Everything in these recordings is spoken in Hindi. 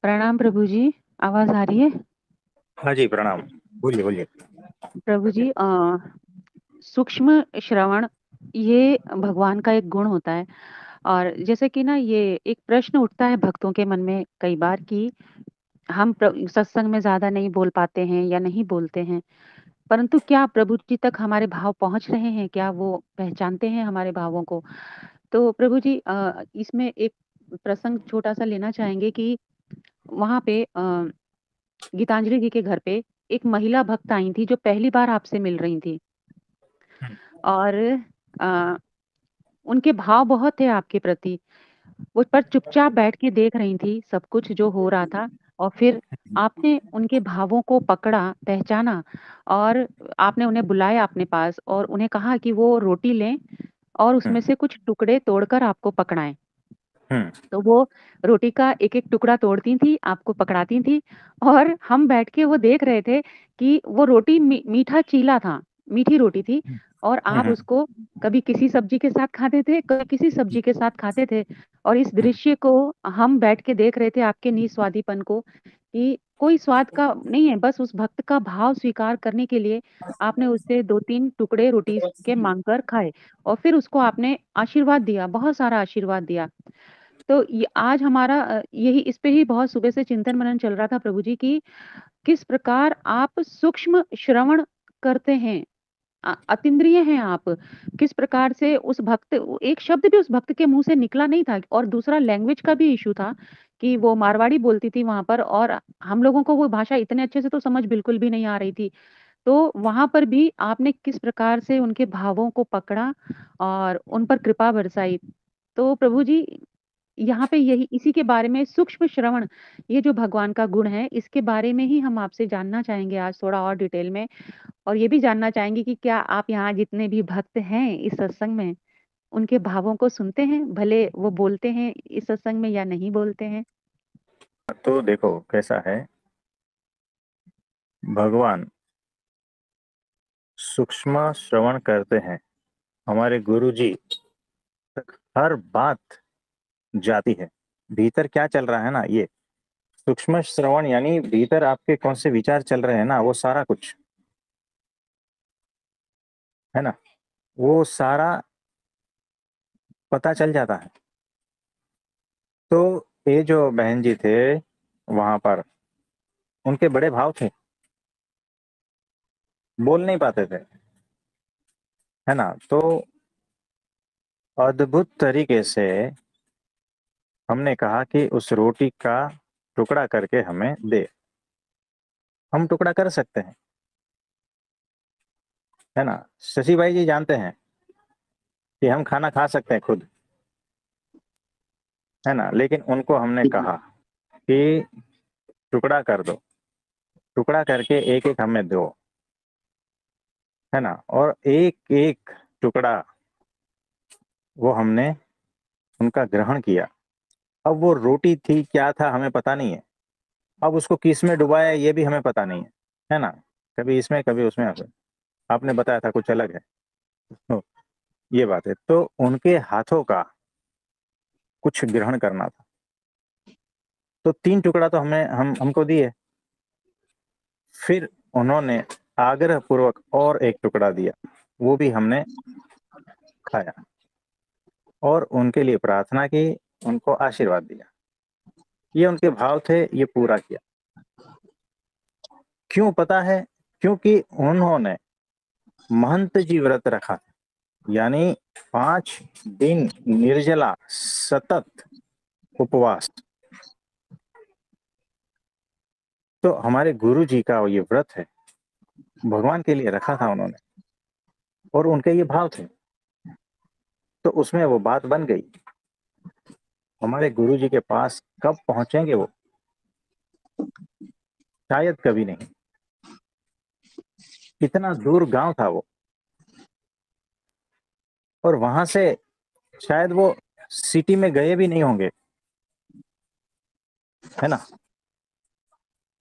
प्रणाम प्रभु जी। आवाज आ रही है? हाँ जी, प्रणाम। बोलिए बोलिए। प्रभु जी, सूक्ष्म श्रवण ये भगवान का एक गुण होता है। और जैसे कि ना, ये एक प्रश्न उठता है भक्तों के मन में कई बार कि हम सत्संग में ज्यादा नहीं बोल पाते हैं या नहीं बोलते हैं, परंतु क्या प्रभु जी तक हमारे भाव पहुंच रहे हैं? क्या वो पहचानते हैं हमारे भावों को? तो प्रभु जी, इसमें एक प्रसंग छोटा सा लेना चाहेंगे कि वहां पे गीतांजलि जी के घर पे एक महिला भक्त आई थी जो पहली बार आपसे मिल रही थी। हम्म, और अ, उनके भाव बहुत थे आपके प्रति। वो पर चुपचाप बैठ के देख रही थी सब कुछ जो हो रहा था। और फिर आपने उनके भावों को पकड़ा, पहचाना, और आपने उन्हें बुलाया अपने पास और उन्हें कहा कि वो रोटी लें और हम्म, उसमें से कुछ टुकड़े तोड़कर आपको पकड़ाएं। हम्म, तो वो रोटी का एक एक टुकड़ा तोड़ती थी, आपको पकड़ाती थी। और हम बैठ के वो देख रहे थे कि वो रोटी मीठा चीला था, मीठी रोटी थी। और आप हम्म, उसको कभी किसी सब्जी के साथ खाते थे, कभी किसी सब्जी के साथ खाते थे। और इस हम्म, दृश्य को हम बैठ के देख रहे थे, आपके निस्वादीपन को, कि कोई स्वाद का नहीं है, बस उस भक्त का भाव स्वीकार करने के लिए आपने उससे दो तीन टुकड़े रोटी के मांगकर खाए। और फिर उसको आपने आशीर्वाद दिया, बहुत सारा आशीर्वाद दिया। तो ये आज हमारा यही इस पे ही बहुत सुबह से चिंतन मनन चल रहा था प्रभु जी की, किस प्रकार आप सूक्ष्म श्रवण करते हैं। अतीन्द्रिय हैं आप। किस प्रकार से उस भक्त, एक शब्द भी उस भक्त के मुंह से निकला नहीं था। और दूसरा, लैंग्वेज का भी इशू था कि वो मारवाड़ी बोलती थी वहां पर, और हम लोगों को वो भाषा इतने अच्छे से तो समझ बिल्कुल भी नहीं आ रही थी। तो वहां पर भी आपने किस प्रकार से उनके भावों को पकड़ा और उन पर कृपा बरसाई। तो प्रभु जी, यहाँ पे यही इसी के बारे में सूक्ष्म श्रवण, ये जो भगवान का गुण है, इसके बारे में ही हम आपसे जानना चाहेंगे आज थोड़ा और डिटेल में। और ये भी जानना चाहेंगे कि क्या आप यहाँ जितने भी भक्त हैं इस सत्संग में, उनके भावों को सुनते हैं, भले वो बोलते हैं इस सत्संग में या नहीं बोलते हैं। तो देखो कैसा है। भगवान सूक्ष्म श्रवण करते हैं। हमारे गुरु जी तक हर बात जाती है। भीतर क्या चल रहा है ना, ये सूक्ष्म श्रवण यानी भीतर आपके कौन से विचार चल रहे हैं ना, वो सारा कुछ है ना, वो सारा पता चल जाता है। तो ये जो बहन जी थे वहां पर, उनके बड़े भाव थे, बोल नहीं पाते थे, है ना। तो अद्भुत तरीके से हमने कहा कि उस रोटी का टुकड़ा करके हमें दे। हम टुकड़ा कर सकते हैं, है ना। शशि भाई जी जानते हैं कि हम खाना खा सकते हैं खुद, है ना, लेकिन उनको हमने कहा कि टुकड़ा कर दो, टुकड़ा करके एक एक हमें दो, है ना। और एक एक टुकड़ा वो हमने उनका ग्रहण किया। अब वो रोटी थी क्या था हमें पता नहीं है, अब उसको किस में डुबाया ये भी हमें पता नहीं है ना। कभी इसमें कभी उसमें, आपने बताया था कुछ अलग है। तो ये बात है, तो उनके हाथों का कुछ ग्रहण करना था। तो तीन टुकड़ा तो हमें हमको दिए। फिर उन्होंने आग्रह पूर्वक और एक टुकड़ा दिया, वो भी हमने खाया और उनके लिए प्रार्थना की, उनको आशीर्वाद दिया। ये उनके भाव थे, ये पूरा किया। क्यों पता है? क्योंकि उन्होंने महंत जी व्रत रखा था, यानी 5 दिन निर्जला सतत उपवास। तो हमारे गुरु जी का ये व्रत है, भगवान के लिए रखा था उन्होंने, और उनके ये भाव थे। तो उसमें वो बात बन गई। हमारे गुरु जी के पास कब पहुंचेंगे वो? शायद कभी नहीं। कितना दूर गांव था वो, और वहां से शायद वो सिटी में गए भी नहीं होंगे, है ना।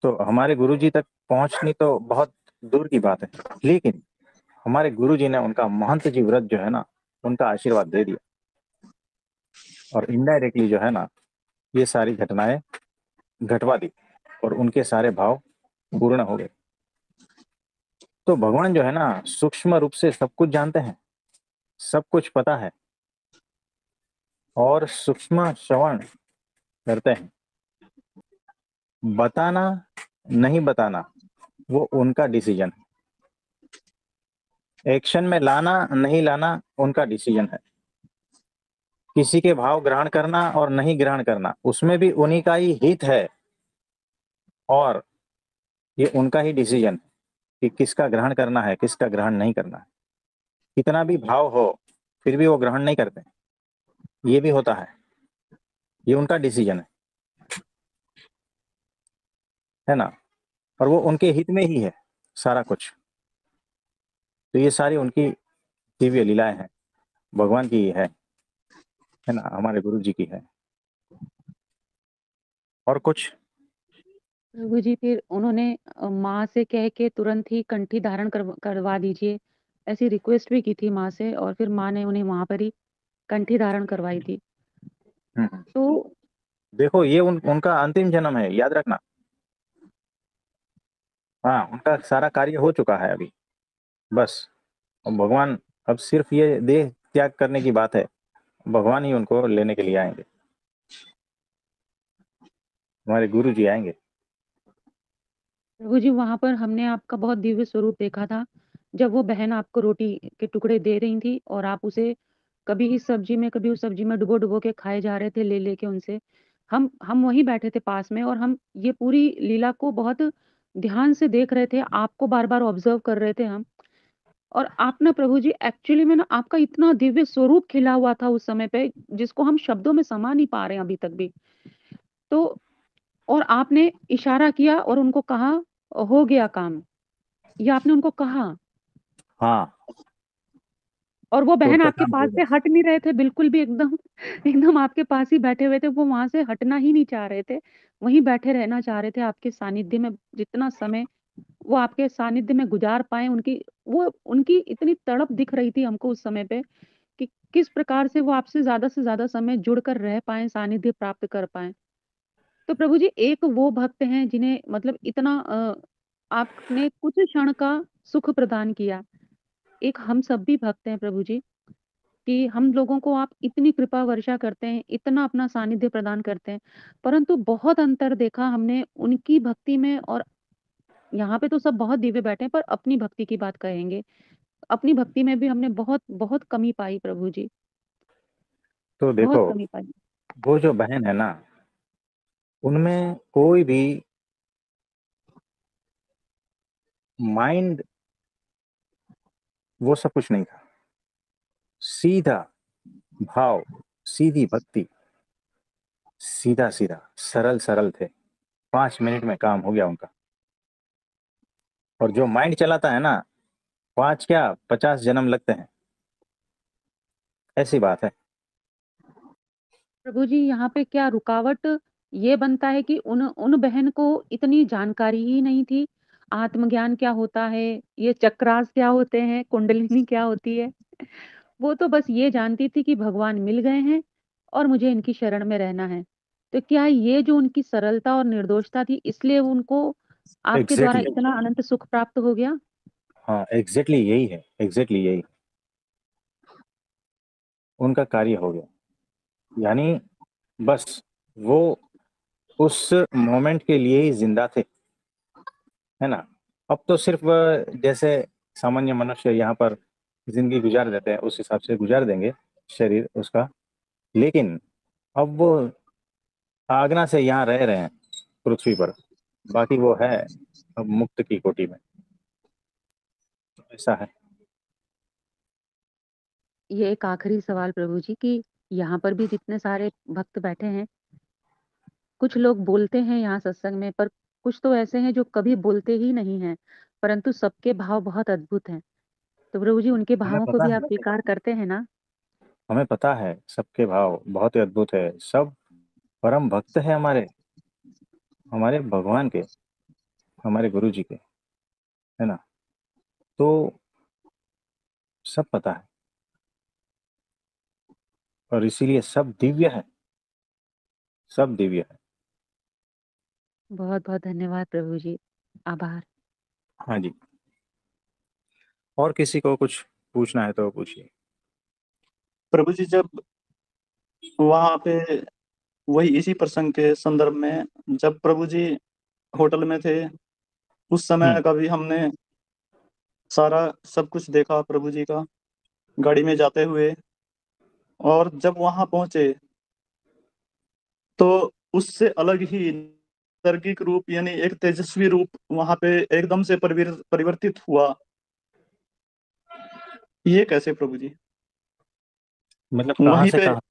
तो हमारे गुरु जी तक पहुंचनी तो बहुत दूर की बात है, लेकिन हमारे गुरु जी ने उनका महंत जी व्रत जो है ना, उनका आशीर्वाद दे दिया। और इनडायरेक्टली जो है ना, ये सारी घटनाएं घटवा दी और उनके सारे भाव पूर्ण हो गए। तो भगवान जो है ना, सूक्ष्म रूप से सब कुछ जानते हैं, सब कुछ पता है, और सूक्ष्म श्रवण करते हैं। बताना नहीं बताना वो उनका डिसीजन है, एक्शन में लाना नहीं लाना उनका डिसीजन है, किसी के भाव ग्रहण करना और नहीं ग्रहण करना उसमें भी उन्हीं का ही हित है, और ये उनका ही डिसीजन है कि किसका ग्रहण करना है, किसका ग्रहण नहीं करना है। कितना भी भाव हो फिर भी वो ग्रहण नहीं करते, ये भी होता है, ये उनका डिसीजन है ना। और वो उनके हित में ही है सारा कुछ। तो ये सारी उनकी दिव्य लीलाएं हैं, भगवान की है ना, हमारे गुरु जी की है। और कुछ? प्रभु जी फिर उन्होंने माँ से कह के तुरंत ही कंठी धारण करवा दीजिए, ऐसी रिक्वेस्ट भी की थी माँ से, और फिर माँ ने उन्हें वहां पर ही कंठी धारण करवाई थी। हम्म। तो देखो ये उनका अंतिम जन्म है, याद रखना। हाँ, उनका सारा कार्य हो चुका है अभी, बस। और भगवान अब सिर्फ ये देह त्याग करने की बात है, भगवान ही उनको लेने के लिए आएंगे, हमारे गुरु जी आएंगे। प्रभु जी वहां पर हमने आपका बहुत दिव्य स्वरूप देखा था, जब वो बहन आपको रोटी के टुकड़े दे रही थी और आप उसे कभी इस सब्जी में कभी उस सब्जी में डुबो डुबो के खाए जा रहे थे, ले लेके उनसे। हम वहीं बैठे थे पास में, और हम ये पूरी लीला को बहुत ध्यान से देख रहे थे, आपको बार बार ऑब्जर्व कर रहे थे हम। और आप ना प्रभु जी एक्चुअली में ना आपका इतना दिव्य स्वरूप खिला हुआ था उस समय पे, जिसको हम शब्दों में समा नहीं पा रहे हैं अभी तक भी। तो और आपने इशारा किया और उनको कहा, हो गया काम, ये आपने उनको कहा। हाँ, और वो तो बहन उनका आपके काम हो पास से गया। हट नहीं रहे थे बिल्कुल भी, एकदम एकदम आपके पास ही बैठे हुए थे, वो वहां से हटना ही नहीं चाह रहे थे, वहीं बैठे रहना चाह रहे थे आपके सानिध्य में, जितना समय वो आपके सानिध्य में गुजार पाए। उनकी इतनी तड़प दिख रही थी हमको उस समय पे, कि किस प्रकार से वो आपसे से ज्यादा समय जुड़कर रह पाए, सानिध्य प्राप्त कर पाए। तो प्रभु जी एक वो भक्त हैं जिन्हें मतलब इतना आपने कुछ क्षण का सुख प्रदान किया। एक हम सब भी भक्त हैं प्रभु जी, कि हम लोगों को आप इतनी कृपा वर्षा करते हैं, इतना अपना सानिध्य प्रदान करते हैं, परंतु बहुत अंतर देखा हमने उनकी भक्ति में। और यहाँ पे तो सब बहुत दिव्य बैठे हैं, पर अपनी भक्ति की बात कहेंगे, अपनी भक्ति में भी हमने बहुत बहुत कमी पाई प्रभु जी, तो बहुत देखो, कमी पाई। वो जो बहन है ना, उनमें कोई भी माइंड वो सब कुछ नहीं था, सीधा भाव, सीधी भक्ति, सीधा सीधा सरल सरल थे। 5 मिनट में काम हो गया उनका। और जो माइंड चलाता है ना, 5 क्या 50 जन्म लगते हैं, ऐसी बात है। प्रभु जी यहाँ पे क्या रुकावट ये बनता है कि उन उन बहन को इतनी जानकारी ही नहीं थी, आत्मज्ञान क्या होता है, ये चक्रास क्या होते हैं, कुंडलिनी क्या होती है। वो तो बस ये जानती थी कि भगवान मिल गए हैं और मुझे इनकी शरण में रहना है। तो क्या ये जो उनकी सरलता और निर्दोषता थी, इसलिए उनको आपके द्वारा एग्जैक्टली इतना अनंत सुख प्राप्त हो गया? हाँ, एग्जैक्टली यही है, एग्जैक्टली यही उनका कार्य हो गया। यानी बस वो उस मोमेंट के लिए ही जिंदा थे, है ना। अब तो सिर्फ जैसे सामान्य मनुष्य यहाँ पर जिंदगी गुजार देते हैं उस हिसाब से गुजार देंगे शरीर उसका, लेकिन अब वो आगना से यहाँ रह रहे हैं पृथ्वी पर, बाकी वो है अब मुक्त की कोटि में। ऐसा है। ये एक आखिरी सवाल प्रभु जी, कि यहाँ पर भी जितने सारे भक्त बैठे हैं, कुछ लोग बोलते हैं यहाँ सत्संग में, पर कुछ तो ऐसे हैं जो कभी बोलते ही नहीं हैं, परंतु सबके भाव बहुत अद्भुत हैं। तो प्रभु जी उनके हमें भावों को पता भी है, आप स्वीकार करते हैं ना? हमें पता है सबके भाव बहुत ही अद्भुत है, सब परम भक्त है हमारे, हमारे भगवान के, हमारे गुरु जी के, है ना। तो सब पता है, और इसीलिए सब दिव्य है, सब दिव्य है। बहुत बहुत धन्यवाद प्रभु जी। आभार। हाँ जी। और किसी को कुछ पूछना है तो पूछिए। प्रभु जी, जब वहां पे वही इसी प्रसंग के संदर्भ में, जब प्रभु जी होटल में थे, उस हम्म। समय का भी हमने सारा सब कुछ देखा प्रभु जी का, गाड़ी में जाते हुए। और जब वहां पहुंचे तो उससे अलग ही नैसर्गिक रूप, यानी एक तेजस्वी रूप वहां पे एकदम से परिवर्तित हुआ। ये कैसे प्रभु जी? मतलब कहाँ वहीं से पे कहाँ?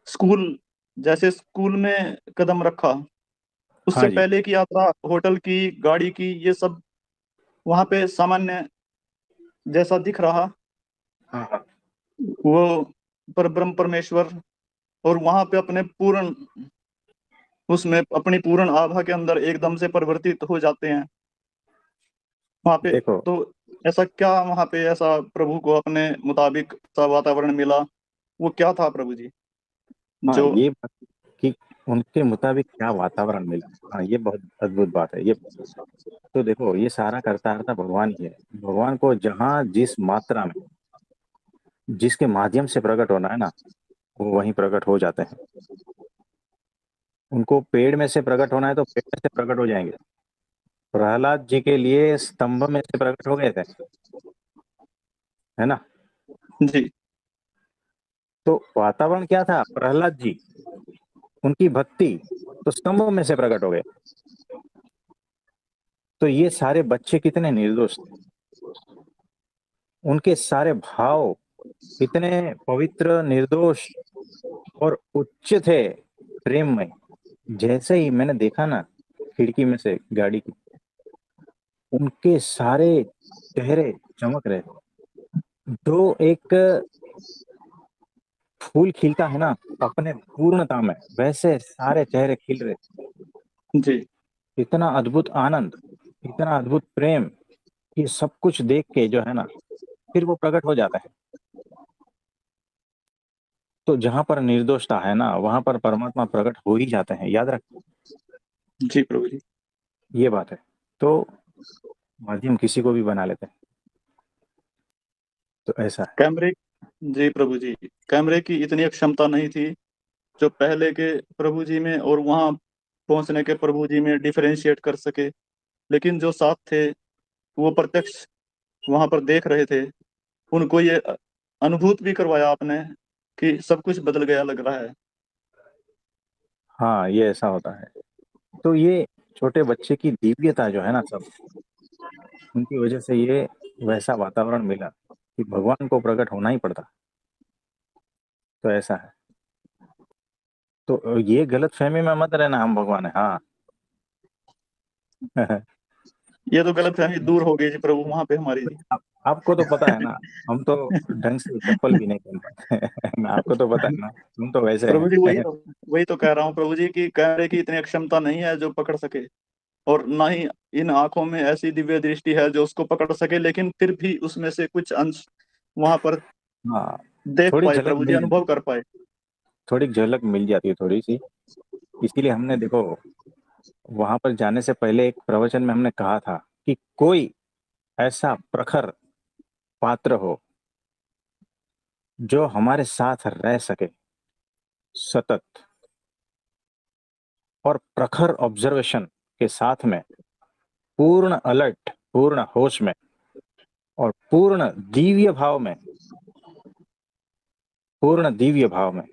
स्कूल, जैसे स्कूल में कदम रखा, उससे हाँ जी। पहले की यात्रा, होटल की, गाड़ी की, ये सब वहां पे सामान्य जैसा दिख रहा। हाँ हाँ। वो पर ब्रह्म परमेश्वर, और वहां पे अपने पूर्ण, उसमें अपनी पूर्ण आभा के अंदर एकदम से परिवर्तित हो जाते हैं वहां पे। देखो, तो ऐसा क्या वहां पे ऐसा प्रभु को अपने मुताबिक सा वातावरण मिला? वो क्या था प्रभु जी हाँ, जो? ये बात कि उनके मुताबिक क्या वातावरण मिला, हाँ ये बहुत अद्भुत बात है ये। तो देखो, ये सारा करता हरता भगवान ही है। भगवान को जहाँ जिस मात्रा में, जिसके माध्यम से प्रकट होना है ना, वो वहीं प्रकट हो जाते हैं। उनको पेड़ में से प्रकट होना है तो पेड़ में से प्रकट हो जाएंगे। प्रहलाद जी के लिए स्तंभ में से प्रकट हो गए थे, है ना। जी तो वातावरण क्या था? प्रहलाद जी, उनकी भक्ति, तो स्तंभ में से प्रकट हो गए। तो ये सारे बच्चे कितने निर्दोष थे, उनके सारे भाव कितने पवित्र, निर्दोष और उच्च थे, प्रेममय। जैसे ही मैंने देखा ना खिड़की में से गाड़ी की, उनके सारे चेहरे चमक रहे थे। जो एक फूल खिलता है ना अपने पूर्णता में, वैसे सारे चेहरे खिल रहे थे। जी इतना अद्भुत आनंद, इतना अद्भुत प्रेम, ये सब कुछ देख के जो है ना, फिर वो प्रकट हो जाता है। तो जहां पर निर्दोषता है ना, वहां पर परमात्मा प्रकट हो ही जाते हैं, याद रख। जी प्रभु जी। ये बात है। तो माध्यम किसी को भी बना लेते हैं, तो ऐसा है। कैमरे, जी प्रभु जी, कैमरे की इतनी क्षमता नहीं थी जो पहले के प्रभु जी में और वहां पहुंचने के प्रभु जी में डिफरेंशिएट कर सके। लेकिन जो साथ थे, वो प्रत्यक्ष वहां पर देख रहे थे। उनको ये अनुभूत भी करवाया आपने कि सब कुछ बदल गया लग रहा है। हाँ, ये ऐसा होता है। तो ये छोटे बच्चे की दिव्यता जो है ना, सब उनकी वजह से ये वैसा वातावरण मिला कि भगवान को प्रकट होना ही पड़ता। तो ऐसा है। तो ये गलत फहमी में मत रहना हम भगवान है, हाँ। ये तो गलतफहमी दूर हो गई जी प्रभु वहां पे हमारी जी। आपको तो पता है ना, हम तो ढंग से चप्पल भी नहीं पहन पाते। आपको तो पता है ना, तुम तो वैसे प्रभु जी, हैं। वही तो कह रहा हूँ प्रभु जी कि कैमरे की इतनी क्षमता नहीं है जो पकड़ सके, और ना ही इन आंखों में ऐसी दिव्य दृष्टि है जो उसको पकड़ सके, लेकिन फिर भी उसमें से कुछ अंश वहां पर हाँ, देख थोड़ी पाए झलक प्रभु जी, मिल अनुभव जाती, कर पाए। थोड़ी झलक मिल जाती है थोड़ी सी। इसीलिए हमने देखो, वहां पर जाने से पहले एक प्रवचन में हमने कहा था कि कोई ऐसा प्रखर पात्र हो जो हमारे साथ रह सके सतत, और प्रखर ऑब्जर्वेशन के साथ में, पूर्ण अलर्ट, पूर्ण होश में, और पूर्ण दिव्य भाव में, पूर्ण दिव्य भाव में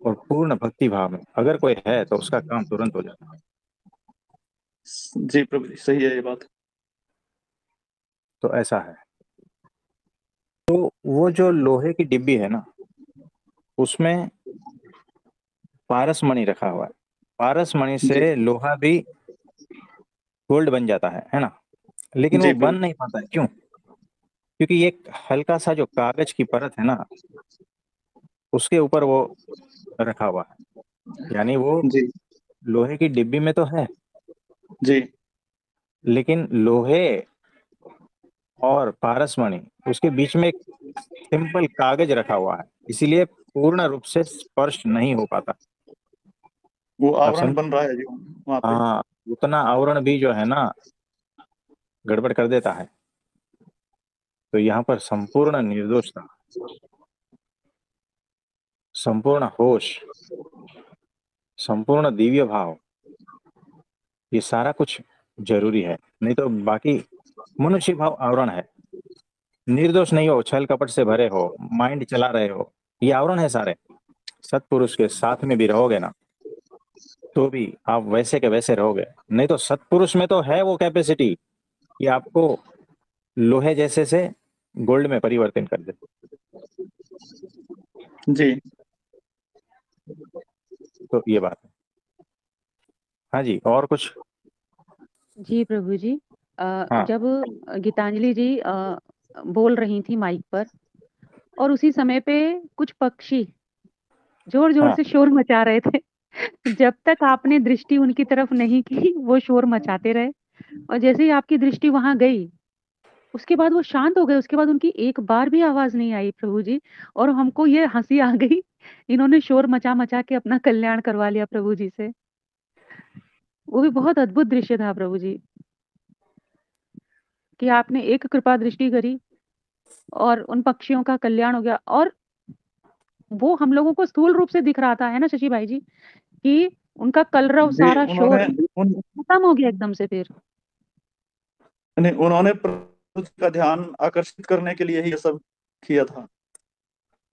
और पूर्ण भक्ति भाव में अगर कोई है तो उसका काम तुरंत हो जाता है। जी प्रभु जी, सही है ये बात। तो ऐसा है। तो वो जो लोहे की डिब्बी है ना, उसमें पारस मणि रखा हुआ है। पारस मणि जी से लोहा भी गोल्ड बन जाता है ना। लेकिन जी वो बन प्रभु नहीं पाता है, क्यों? क्योंकि ये हल्का सा जो कागज की परत है ना, उसके ऊपर वो रखा हुआ है। यानी वो जी लोहे की डिब्बी में तो है, जी लेकिन लोहे और पारसमणि, उसके बीच में एक सिंपल कागज रखा हुआ है, इसीलिए पूर्ण रूप से स्पर्श नहीं हो पाता। वो आप आवरण समझ? बन रहा है जी वहां पे। हाँ, उतना आवरण भी जो है ना गड़बड़ कर देता है। तो यहाँ पर संपूर्ण निर्दोषता, संपूर्ण होश, संपूर्ण दिव्य भाव, ये सारा कुछ जरूरी है। नहीं तो बाकी मनुष्य भाव आवरण है। निर्दोष नहीं हो, छल कपट से भरे हो, माइंड चला रहे हो, ये आवरण है सारे। सत्पुरुष के साथ में भी रहोगे ना तो भी आप वैसे के वैसे रहोगे। नहीं तो सत्पुरुष में तो है वो कैपेसिटी कि आपको लोहे जैसे से गोल्ड में परिवर्तन कर दे। जी। तो ये बात है। हाँ जी, और कुछ? जी प्रभु जी, हाँ जब गीतांजलि जी बोल रही थी माइक पर, और उसी समय पे कुछ पक्षी जोर जोर हाँ से शोर मचा रहे थे। जब तक आपने दृष्टि उनकी तरफ नहीं की वो शोर मचाते रहे, और जैसे ही आपकी दृष्टि वहां गई उसके बाद वो शांत हो गए। उसके बाद उनकी एक बार भी आवाज नहीं आई प्रभु जी, और हमको ये हंसी आ गई, इन्होंने शोर मचा मचा के अपना कल्याण करवा लिया प्रभु जी से। वो भी बहुत अद्भुत दृश्य था प्रभु जी, कि आपने एक कृपा दृष्टि करी और उन पक्षियों का कल्याण हो गया। और वो हम लोगों को स्थूल रूप से दिख रहा था, है ना शशि भाई जी, कि उनका कलरव जी, सारा शोर उन्होंने उन खत्म हो गया एकदम से फिर। नहीं, उन्होंने प्रभु जी का ध्यान आकर्षित करने के लिए ही ये सब किया था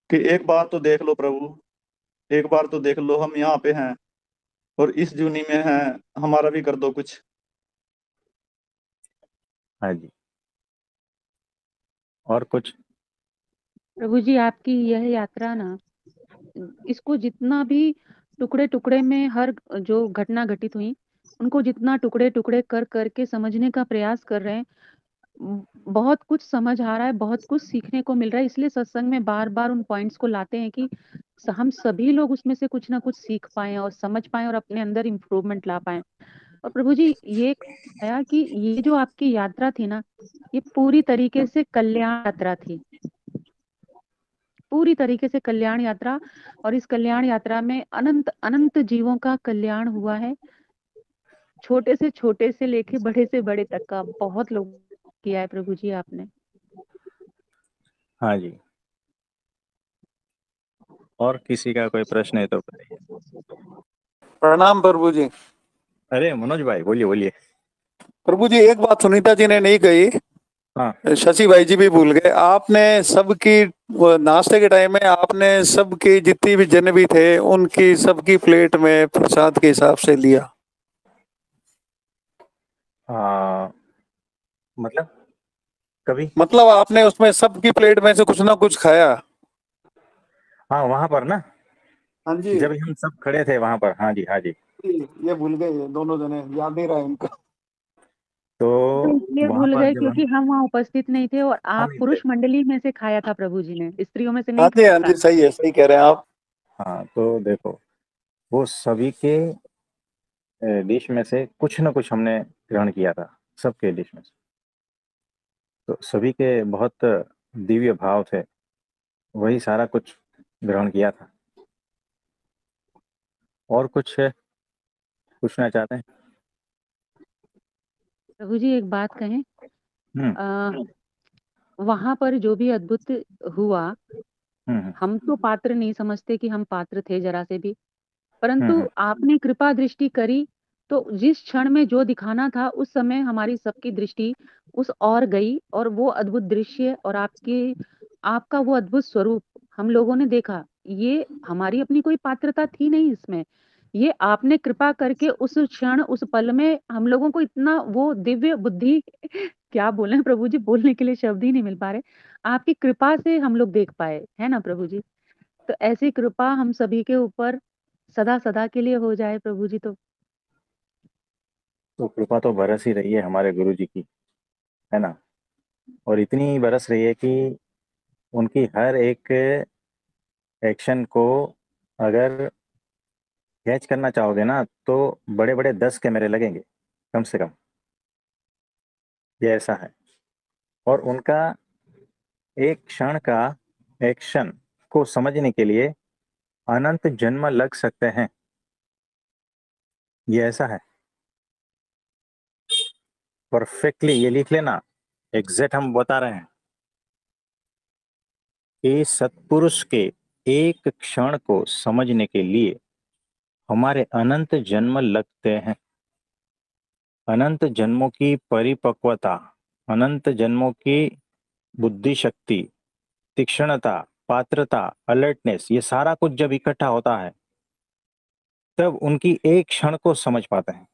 कि एक बार तो देख लो प्रभु, एक बार तो देख लो, हम यहाँ पे हैं और इस जूनी में हैं, हमारा भी कर दो कुछ। हाँ जी, और कुछ? प्रभु जी आपकी यह यात्रा ना, इसको जितना भी टुकड़े टुकड़े में हर जो घटना घटित हुई उनको जितना टुकड़े टुकड़े कर करके समझने का प्रयास कर रहे हैं, बहुत कुछ समझ आ रहा है, बहुत कुछ सीखने को मिल रहा है। इसलिए सत्संग में बार बार उन पॉइंट्स को लाते हैं कि हम सभी लोग उसमें से कुछ ना कुछ सीख पाए और समझ पाए और अपने अंदर इम्प्रूवमेंट ला पाए। और प्रभु जी ये आया कि ये जो आपकी यात्रा थी ना, ये पूरी तरीके से कल्याण यात्रा थी, पूरी तरीके से कल्याण यात्रा। और इस कल्याण यात्रा में अनंत अनंत जीवों का कल्याण हुआ है, छोटे से लेके बड़े से बड़े तक का बहुत लोग किया है प्रभु जी आपने। हाँ जी, और किसी का कोई प्रश्न है तो बताइए। प्रणाम प्रभु जी। अरे मनोज भाई, बोलिए बोलिए। प्रभु जी एक बात सुनीता जी ने नहीं कही, हाँ शशि भाई जी भी भूल गए। आपने सबकी वो नाश्ते के टाइम में आपने सबकी जितनी भी जन भी थे उनकी सबकी प्लेट में प्रसाद के हिसाब से लिया। मतलब कभी? मतलब आपने उसमें सबकी प्लेट में से कुछ ना कुछ खाया। हाँ वहां पर ना, हाँ जी, जब हम सब खड़े थे वहां पर। हाँ जी, हाँ जी। ये भूल गए ये दोनों जने, याद नहीं रहा इनको। तो तो इसलिए वहां भूल पर गए जब क्योंकि हम वहाँ उपस्थित नहीं थे, और हम आप नहीं थे। हाँ पुरुष मंडली में से खाया था प्रभु जी ने, स्त्रियों में से नहीं जी, हाँ खाया। जी, सही है, सही कह रहे हैं आप। हाँ तो देखो, वो सभी के डिश में से कुछ न कुछ हमने ग्रहण किया था, सबके डिश में से। तो सभी के बहुत दिव्य भाव थे, वही सारा कुछ ग्रहण किया था। और कुछ पूछना चाहते हैं? प्रभु जी एक बात कहें, हम्म वहां पर जो भी अद्भुत हुआ, हम्म हम तो पात्र नहीं समझते कि हम पात्र थे जरा से भी, हम्म परंतु हम्म, आपने कृपा दृष्टि करी, तो जिस क्षण में जो दिखाना था उस समय हमारी सबकी दृष्टि उस और गई, और वो अद्भुत दृश्य और आपके आपका वो अद्भुत स्वरूप हम लोगों ने देखा। ये हमारी अपनी कोई पात्रता थी नहीं इसमें, ये आपने कृपा करके उस क्षण उस पल में हम लोगों को इतना वो दिव्य बुद्धि क्या बोले प्रभु जी, बोलने के लिए शब्द ही नहीं मिल पा रहे। आपकी कृपा से हम लोग देख पाए, है ना प्रभु जी। तो ऐसी कृपा हम सभी के ऊपर सदा सदा के लिए हो जाए प्रभु जी। तो तो कृपा तो बरस ही रही है हमारे गुरु जी की, है ना। और इतनी बरस रही है कि उनकी हर एक एक्शन को अगर कैच करना चाहोगे ना तो बड़े बड़े 10 कैमरे लगेंगे कम से कम। ये ऐसा है। और उनका एक क्षण का एक्शन को समझने के लिए अनंत जन्म लग सकते हैं। ये ऐसा है। परफेक्टली ये लिख लेना, एग्जैक्ट हम बता रहे हैं कि सत्पुरुष के एक क्षण को समझने के लिए हमारे अनंत जन्म लगते हैं। अनंत जन्मों की परिपक्वता, अनंत जन्मों की बुद्धि शक्ति, तीक्ष्णता, पात्रता, अलर्टनेस, ये सारा कुछ जब इकट्ठा होता है तब उनकी एक क्षण को समझ पाते हैं।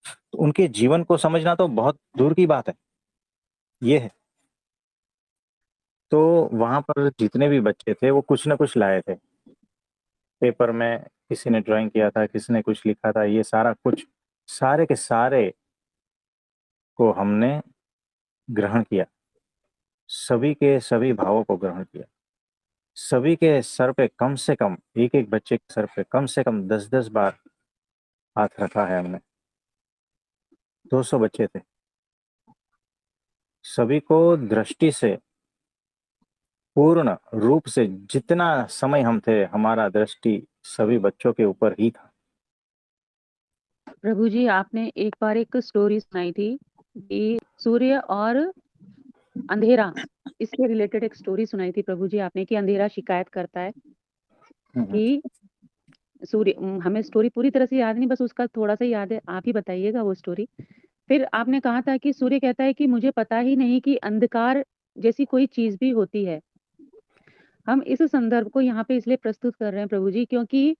तो उनके जीवन को समझना तो बहुत दूर की बात है। ये है, तो वहां पर जितने भी बच्चे थे वो कुछ ना कुछ लाए थे। पेपर में किसी ने ड्राइंग किया था, किसी ने कुछ लिखा था, ये सारा कुछ, सारे के सारे को हमने ग्रहण किया, सभी के सभी भावों को ग्रहण किया। सभी के सर पे कम से कम, एक एक बच्चे के सर पे कम से कम 10-10 बार हाथ रखा है हमने। 200 बच्चे थे। सभी को दृष्टि से, पूर्ण रूप से, जितना समय हम थे, हमारा दृष्टि सभी बच्चों के ऊपर ही था। प्रभु जी, आपने एक बार एक स्टोरी सुनाई थी कि सूर्य और अंधेरा, इसके रिलेटेड एक स्टोरी सुनाई थी प्रभु जी आपने, कि अंधेरा शिकायत करता है कि सूर्य, हमें स्टोरी पूरी तरह से याद नहीं, बस उसका थोड़ा सा याद है, आप ही बताइएगा वो स्टोरी। फिर आपने कहा था कि सूर्य कहता है कि मुझे पता ही नहीं कि अंधकार जैसी कोई चीज भी होती है। हम इस संदर्भ को यहाँ पे इसलिए प्रस्तुत कर रहे हैं प्रभु जी, क्योंकि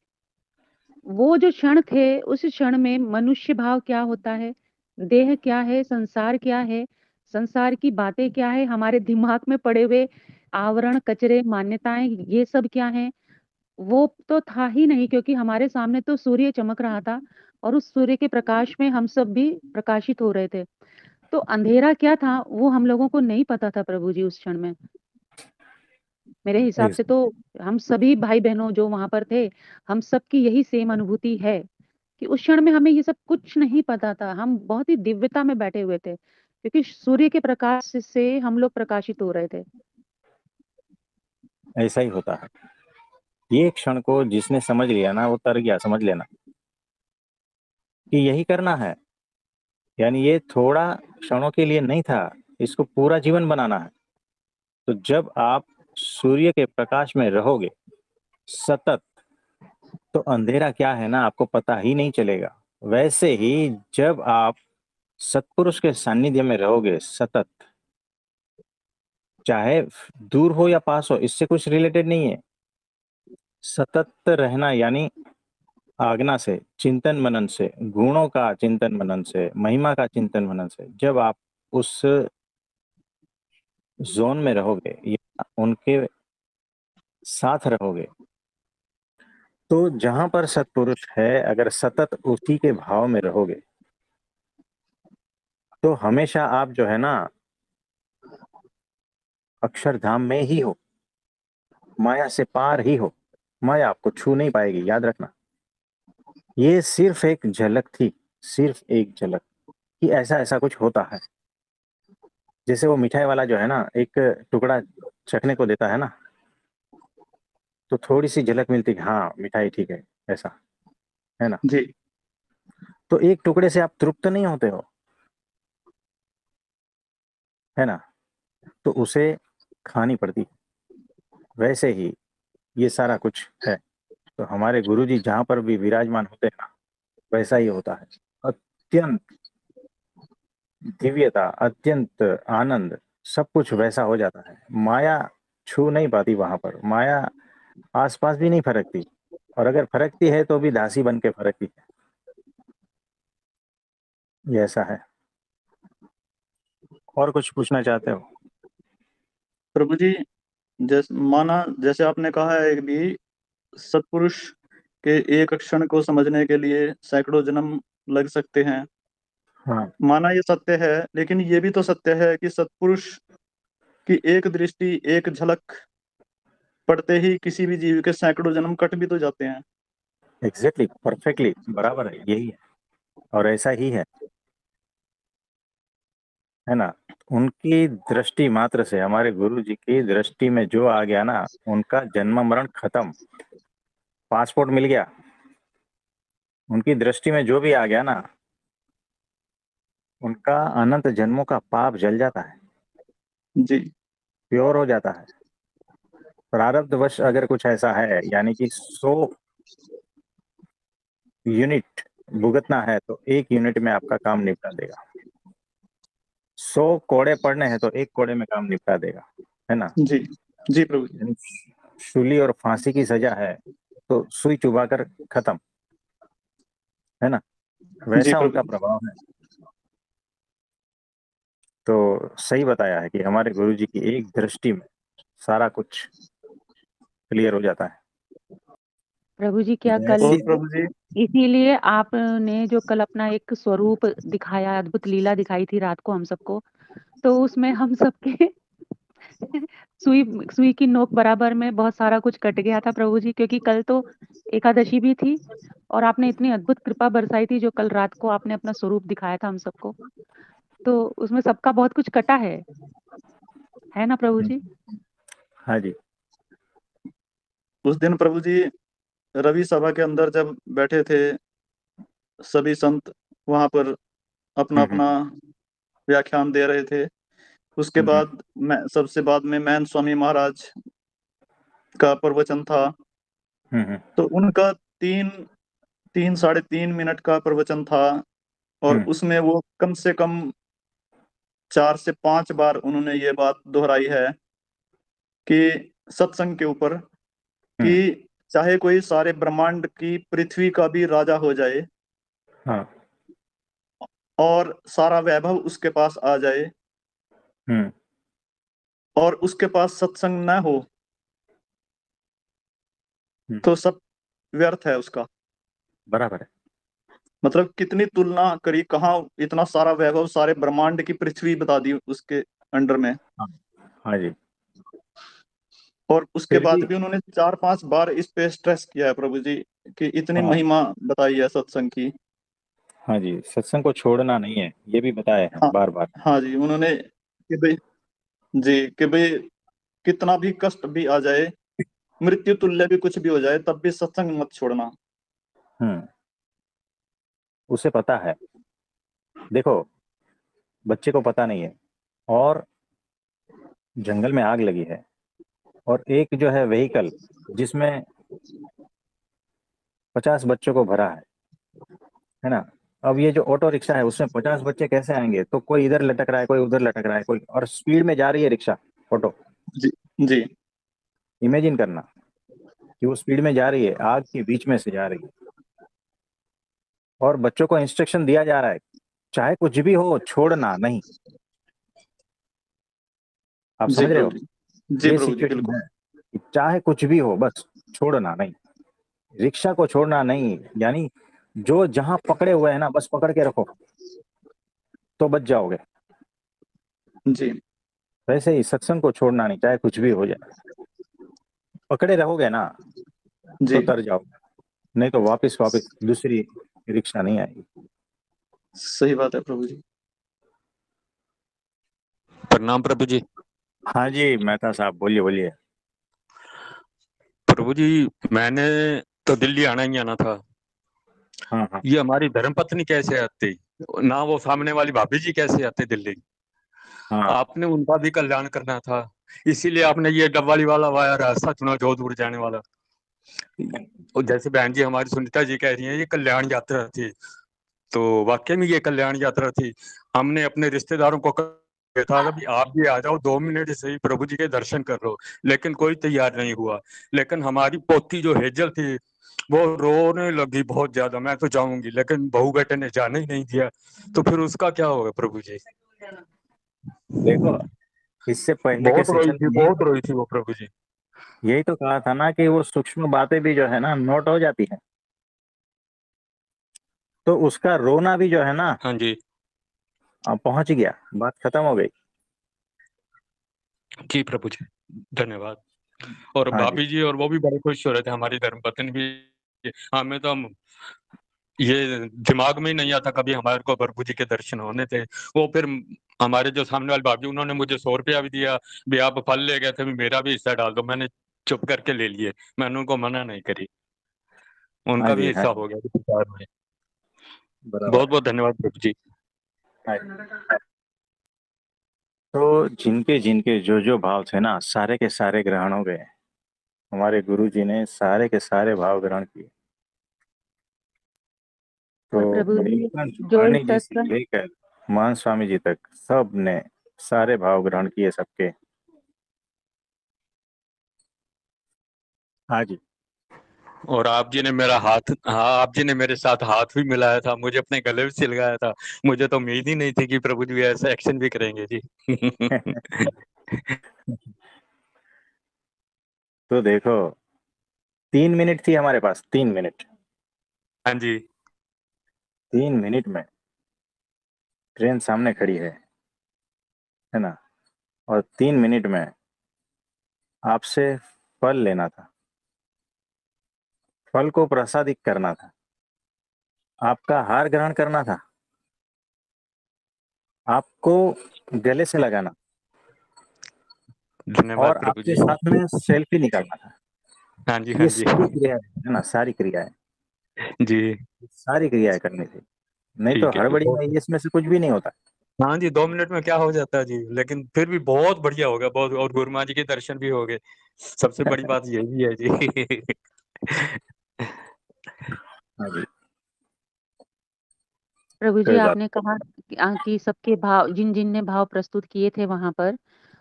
वो जो क्षण थे, उस क्षण में मनुष्य भाव क्या होता है, देह क्या है, संसार क्या है, संसार की बातें क्या है, हमारे दिमाग में पड़े हुए आवरण, कचरे, मान्यताएं, ये सब क्या है, वो तो था ही नहीं, क्योंकि हमारे सामने तो सूर्य चमक रहा था और उस सूर्य के प्रकाश में हम सब भी प्रकाशित हो रहे थे। तो अंधेरा क्या था वो हम लोगों को नहीं पता था प्रभु जी उस क्षण में। मेरे हिसाब से तो हम सभी भाई बहनों जो वहां पर थे, हम सबकी यही सेम अनुभूति है कि उस क्षण में हमें ये सब कुछ नहीं पता था। हम बहुत ही दिव्यता में बैठे हुए थे, क्योंकि सूर्य के प्रकाश से हम लोग प्रकाशित हो रहे थे। ऐसा ही होता है। ये क्षण को जिसने समझ लिया ना, वो तर गया, समझ लेना कि यही करना है। यानी ये थोड़ा क्षणों के लिए नहीं था, इसको पूरा जीवन बनाना है। तो जब आप सूर्य के प्रकाश में रहोगे सतत, तो अंधेरा क्या है ना, आपको पता ही नहीं चलेगा। वैसे ही जब आप सत्पुरुष के सानिध्य में रहोगे सतत, चाहे दूर हो या पास हो, इससे कुछ रिलेटेड नहीं है। सतत रहना यानी आज्ञा से, चिंतन मनन से, गुणों का चिंतन मनन से, महिमा का चिंतन मनन से, जब आप उस जोन में रहोगे या उनके साथ रहोगे, तो जहां पर सत्पुरुष है, अगर सतत उसी के भाव में रहोगे, तो हमेशा आप जो है ना अक्षरधाम में ही हो, माया से पार ही हो। माया आपको छू नहीं पाएगी, याद रखना। ये सिर्फ एक झलक थी, सिर्फ एक झलक कि ऐसा ऐसा कुछ होता है। जैसे वो मिठाई वाला जो है ना, एक टुकड़ा चखने को देता है ना, तो थोड़ी सी झलक मिलती है, हाँ मिठाई ठीक है, ऐसा है ना। जी। तो एक टुकड़े से आप तृप्त नहीं होते हो, है ना, तो उसे खानी पड़ती है। वैसे ही ये सारा कुछ है। तो हमारे गुरुजी जहां पर भी विराजमान होते हैं ना, वैसा ही होता है। अत्यंत दिव्यता, अत्यंत आनंद, सब कुछ वैसा हो जाता है। माया छू नहीं पाती वहां पर, माया आसपास भी नहीं फरकती, और अगर फरकती है तो भी दासी बन के फरकती है। ये ऐसा है। और कुछ पूछना चाहते हो? प्रभु जी, जैसे आपने कहा है कि सत्पुरुष के एक क्षण को समझने के लिए सैकड़ों जन्म लग सकते हैं। हाँ, माना ये सत्य है, लेकिन ये भी तो सत्य है कि सत्पुरुष की एक दृष्टि, एक झलक पड़ते ही किसी भी जीव के सैकड़ों जन्म कट भी तो जाते हैं। एग्जैक्टली, परफेक्टली बराबर है, यही है और ऐसा ही है ना। उनकी दृष्टि मात्र से, हमारे गुरु जी की दृष्टि में जो आ गया ना, उनका जन्म मरण खत्म, पासपोर्ट मिल गया। उनकी दृष्टि में जो भी आ गया ना, उनका अनंत जन्मों का पाप जल जाता है, जी प्योर हो जाता है। प्रारब्धवश अगर कुछ ऐसा है, यानी कि 100 यूनिट भुगतना है तो 1 यूनिट में आपका काम निपटा देगा। 100 कोड़े पड़ने हैं तो 1 कोड़े में काम निपटा देगा, है ना। जी जी प्रभु जी। यानी शूली और फांसी की सजा है तो सुई चुबाकर खत्म, है ना। जी वैसा प्रभु उनका जी। प्रभाव है। तो सही बताया है कि हमारे गुरुजी की एक दृष्टि में सारा कुछ क्लियर हो जाता है। प्रभु जी क्या कल और वैसी प्रभु जी इसीलिए आपने जो कल अपना एक स्वरूप दिखाया, अद्भुत लीला दिखाई थी रात को हम सबको, तो उसमें हम सबके सुई सुई की नोक बराबर में बहुत सारा कुछ कट गया था प्रभु जी, क्योंकि कल तो एकादशी भी थी और आपने इतनी अद्भुत कृपा बरसाई थी जो कल रात को आपने अपना स्वरूप दिखाया था हम सबको, तो उसमें सबका बहुत कुछ कटा है ना प्रभु जी। हाँ जी। उस दिन प्रभु जी रवि सभा के अंदर जब बैठे थे, सभी संत वहां पर अपना हम्म अपना व्याख्यान दे रहे थे। उसके हम्म बाद मैं सबसे बाद में मैन स्वामी महाराज का प्रवचन था। हम्म तो उनका तीन 3-3.5 मिनट का प्रवचन था, और हम्म उसमें वो कम से कम 4 से 5 बार उन्होंने ये बात दोहराई है कि सत्संग के ऊपर, हम्म, कि चाहे कोई सारे ब्रह्मांड की पृथ्वी का भी राजा हो जाए हाँ। और सारा वैभव उसके पास आ जाए हम्म और उसके पास सत्संग न हो हम्म, तो सब व्यर्थ है उसका। बराबर है। मतलब कितनी तुलना करी, कहाँ इतना सारा वैभव, सारे ब्रह्मांड की पृथ्वी बता दी उसके अंडर में। हाँ हाँ जी। और उसके फिर बाद भी भी उन्होंने 4-5 बार इस पे स्ट्रेस किया है प्रभु जी, कि इतनी हाँ महिमा बताई है सत्संग की। हाँ जी, सत्संग को छोड़ना नहीं है, ये भी बताया है हाँ बार बार। हाँ जी, उन्होंने कि भाई, जी कि भाई कितना भी कष्ट भी आ जाए, मृत्यु तुल्य भी कुछ भी हो जाए, तब भी सत्संग मत छोड़ना। हम्म उसे पता है। देखो, बच्चे को पता नहीं है, और जंगल में आग लगी है, और एक जो है व्हीकल जिसमें 50 बच्चों को भरा है ना। अब ये जो ऑटो रिक्शा है उसमें 50 बच्चे कैसे आएंगे, तो कोई इधर लटक रहा है, कोई उधर लटक रहा है, कोई, और स्पीड में जा रही है रिक्शा, ऑटो। जी जी इमेजिन करना कि वो स्पीड में जा रही है, आग के बीच में से जा रही है, और बच्चों को इंस्ट्रक्शन दिया जा रहा है चाहे कुछ भी हो छोड़ना नहीं। आप जी समझ रहे प्रभु हो, जी। जी ये प्रभु जी सिचुएशन बिल्कुल। है कि चाहे कुछ भी हो बस छोड़ना नहीं, रिक्शा को छोड़ना नहीं। यानी जो जहां पकड़े हुए हैं ना, बस पकड़ के रखो तो बच जाओगे। जी वैसे ही सत्संग को छोड़ना नहीं, चाहे कुछ भी हो जाए। पकड़े रहोगे ना तो जी तर जाओगे, नहीं तो वापस वापस दूसरी रिक्शा नहीं आएगी। सही बात है प्रभु जी। प्रणाम प्रभु जी। हाँ जी मेहता साहब, बोलिए बोलिए। प्रभु जी, मैंने तो दिल्ली आना ही आना था। हाँ हाँ ये हमारी धर्मपत्नी कैसे आती, ना वो सामने वाली भाभी जी कैसे आते दिल्ली। हाँ आपने उनका भी कल्याण करना था, इसीलिए आपने ये डब्बाली वाला वाया रास्ता चुना, जोधपुर जाने वाला। और जैसे बहन जी हमारी सुनीता जी कह रही हैं, ये कल्याण यात्रा थी, तो वाकई में ये कल्याण यात्रा थी। हमने अपने रिश्तेदारों को कहा था कि आप भी आ जाओ, 2 मिनट से ही प्रभु जी के दर्शन कर लो, लेकिन कोई तैयार नहीं हुआ। लेकिन हमारी पोती जो हेजल थी वो रोने लगी बहुत ज्यादा, मैं तो जाऊंगी, लेकिन बहू बेटे ने जाने ही नहीं दिया। तो फिर उसका क्या होगा प्रभु जी। देखो, इससे पहले के बहुत रोई सेशन थी, में बहुत रोई थी वो प्रभु जी। यही तो कहा था ना कि वो सूक्ष्म बातें भी जो है ना नोट हो जाती है, तो उसका रोना भी जो है ना हाँ जी। पहुंच गया, बात खत्म हो गई। जी प्रभु जी, धन्यवाद। और हाँ जी। भाभी जी और वो भी बड़े खुश हो रहे थे, हमारी धर्मपत्नी भी। हमें तो हम ये दिमाग में ही नहीं आता कभी हमारे को प्रभु जी के दर्शन होने थे। वो फिर हमारे जो सामने वाले भाभी, उन्होंने मुझे 100 रुपया भी दिया, भी आप फल ले गए थे, भी मेरा भी हिस्सा डाल दो। मैंने चुप करके ले लिए, मैंने उनको मना नहीं करी, हाँ उनका भी जी। हाँ हिस्सा जी, हो गया विचार में। बराबर बहुत है। बहुत धन्यवाद प्रभु जी। तो जिनके जिनके जो जो भाव थे ना, सारे के सारे ग्रहण हो गए। हमारे गुरु जी ने सारे के सारे भाव ग्रहण किए। तो और प्रभु जी नीलकंठ जो इस वाणी जी से सत्संग लेकर मान स्वामी जी तक सब ने सारे भाव ग्रहण किए सबके। हाँ जी। और आप जी ने मेरा हाथ, हाँ, आप जी ने मेरे साथ हाथ भी मिलाया था, मुझे अपने गले भी से लगाया था। मुझे तो उम्मीद ही नहीं थी कि प्रभु जी ऐसा एक्शन भी करेंगे जी। तो देखो 3 मिनट थी हमारे पास, 3 मिनट। हाँ जी। 3 मिनट में ट्रेन सामने खड़ी है ना, और 3 मिनट में आपसे फल लेना था, फल को प्रसादित करना था, आपका हार ग्रहण करना था, आपको गले से लगाना धन्यवाद और प्रभु आपके जी। साथ में सेल्फी निकालना था। हाँ जी, हाँ ये जी। सारी क्रियाएं है ना, सारी क्रियाएं, जी, सारी क्रियाएं करनी थी। नहीं तो ठीक है जी। हड़बड़ी में इसमें से कुछ भी नहीं होता। हाँ जी, 2 मिनट में क्या हो जाता है जी, लेकिन फिर भी बहुत बढ़िया हो गया, बहुत। और गुरु माँ जी के दर्शन भी हो गए, सबसे बड़ी बात यही है जी। हाँ जी। प्रभु जी कोई बात। आपने कहा कि सबके भाव, जिन जिन ने भाव प्रस्तुत किए थे वहां पर,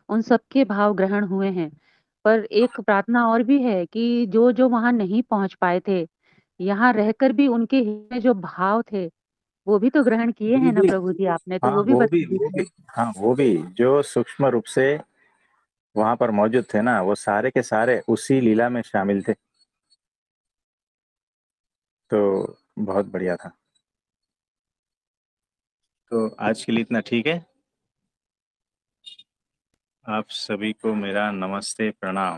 उन सबके भाव ग्रहण हुए हैं। पर एक प्रार्थना और भी है कि जो जो वहां नहीं पहुंच पाए थे, यहाँ रहकर भी उनके हृदय में जो भाव थे वो भी तो ग्रहण किए वो हैं ना भी, प्रभु जी आपने, तो हाँ वो भी वो बता भी वो दीजिए। भी, हाँ वो भी जो सूक्ष्म रूप से वहां पर मौजूद थे ना, वो सारे के सारे उसी लीला में शामिल थे। तो बहुत बढ़िया था। तो आज के लिए इतना ठीक है। आप सभी को मेरा नमस्ते, प्रणाम।